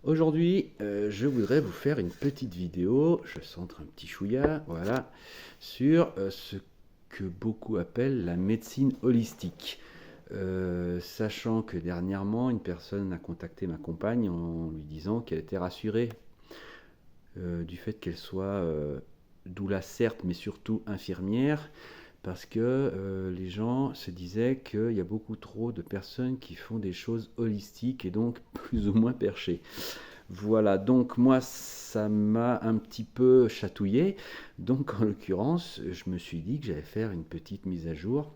Aujourd'hui, je voudrais vous faire une petite vidéo, je centre un petit chouïa, voilà, sur ce que beaucoup appellent la médecine holistique. Sachant que dernièrement, une personne a contacté ma compagne en lui disant qu'elle était rassurée du fait qu'elle soit doula certes, mais surtout infirmière, parce que les gens se disaient qu'il y a beaucoup trop de personnes qui font des choses holistiques et donc plus ou moins perchées. Voilà, donc moi ça m'a un petit peu chatouillé, donc en l'occurrence je me suis dit que j'allais faire une petite mise à jour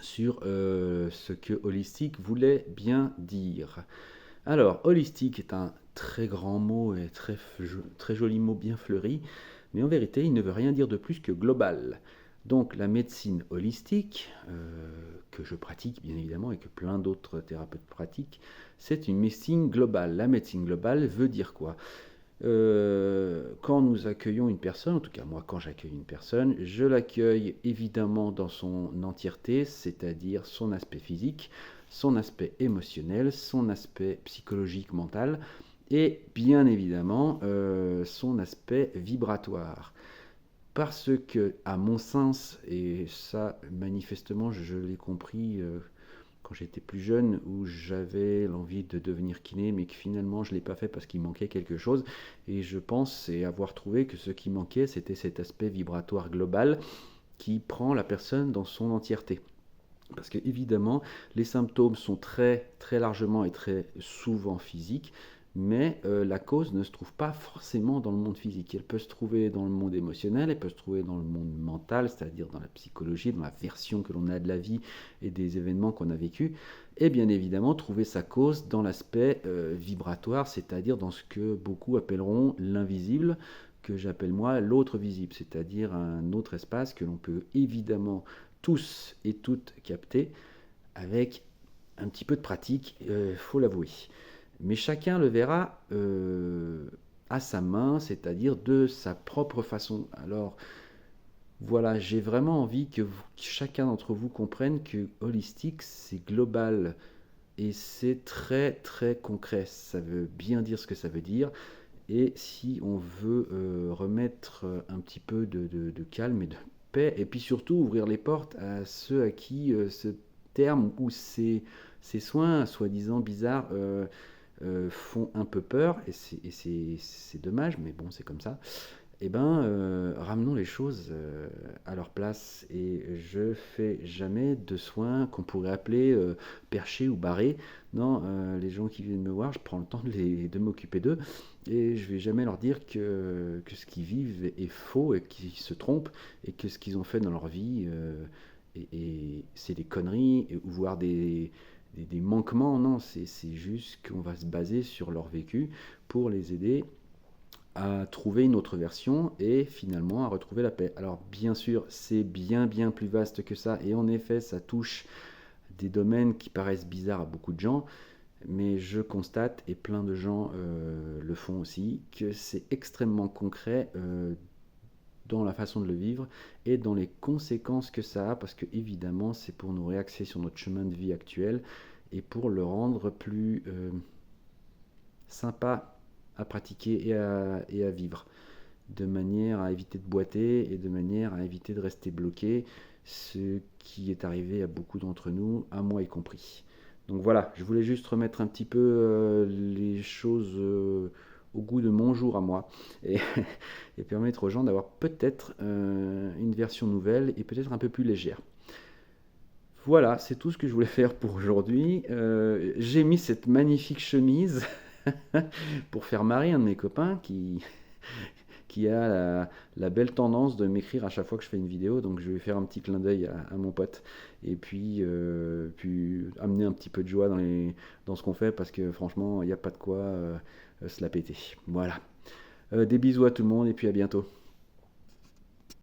sur ce que holistique voulait bien dire. Alors, holistique est un très grand mot et très joli mot bien fleuri, mais en vérité, il ne veut rien dire de plus que global. Donc, la médecine holistique, que je pratique bien évidemment et que plein d'autres thérapeutes pratiquent, c'est une médecine globale. La médecine globale veut dire quoi? Quand nous accueillons une personne, en tout cas moi quand j'accueille une personne, je l'accueille évidemment dans son entièreté, c'est-à-dire son aspect physique, son aspect émotionnel, son aspect psychologique, mental, et bien évidemment son aspect vibratoire. Parce que, à mon sens, et ça manifestement je l'ai compris quand j'étais plus jeune, où j'avais l'envie de devenir kiné, mais que finalement je ne l'ai pas fait parce qu'il manquait quelque chose. Et je pense et avoir trouvé que ce qui manquait, c'était cet aspect vibratoire global qui prend la personne dans son entièreté. Parce que évidemment, les symptômes sont très, très largement et très souvent physiques, mais la cause ne se trouve pas forcément dans le monde physique. Elle peut se trouver dans le monde émotionnel, elle peut se trouver dans le monde mental, c'est-à-dire dans la psychologie, dans la version que l'on a de la vie et des événements qu'on a vécus, et bien évidemment trouver sa cause dans l'aspect vibratoire, c'est-à-dire dans ce que beaucoup appelleront l'invisible, que j'appelle moi l'autre visible, c'est-à-dire un autre espace que l'on peut évidemment tous et toutes capter avec un petit peu de pratique, faut l'avouer. Mais chacun le verra à sa main, c'est-à-dire de sa propre façon. Alors voilà, j'ai vraiment envie que chacun d'entre vous comprenne que holistique, c'est global et c'est très très concret. Ça veut bien dire ce que ça veut dire. Et si on veut remettre un petit peu de calme et de paix, et puis surtout ouvrir les portes à ceux à qui ce terme ou ces soins soi-disant bizarres font un peu peur, et c'est dommage, mais bon, c'est comme ça. Eh ben, ramenons les choses à leur place. Et je fais jamais de soins qu'on pourrait appeler perchés ou barrés. Non, les gens qui viennent me voir, je prends le temps de m'occuper d'eux. Et je vais jamais leur dire que ce qu'ils vivent est faux et qu'ils se trompent. Et que ce qu'ils ont fait dans leur vie, c'est des conneries, ou voire des manquements. Non, c'est juste qu'on va se baser sur leur vécu pour les aider à trouver une autre version et finalement à retrouver la paix. Alors bien sûr, c'est bien bien plus vaste que ça, et en effet, ça touche des domaines qui paraissent bizarres à beaucoup de gens, mais je constate, et plein de gens le font aussi, que c'est extrêmement concret dans la façon de le vivre et dans les conséquences que ça a, parce que évidemment, c'est pour nous réaxer sur notre chemin de vie actuel et pour le rendre plus sympa à pratiquer et à vivre, de manière à éviter de boiter et de manière à éviter de rester bloqué, ce qui est arrivé à beaucoup d'entre nous, à moi y compris. Donc voilà, je voulais juste remettre un petit peu les choses au goût de mon jour à moi, et, et permettre aux gens d'avoir peut-être une version nouvelle et peut-être un peu plus légère. Voilà, c'est tout ce que je voulais faire pour aujourd'hui. J'ai mis cette magnifique chemise pour faire marrer un de mes copains qui a la belle tendance de m'écrire à chaque fois que je fais une vidéo, donc je vais faire un petit clin d'œil à mon pote, et puis amener un petit peu de joie dans ce qu'on fait, parce que franchement, il n'y a pas de quoi se la péter. Voilà. Des bisous à tout le monde, et puis à bientôt.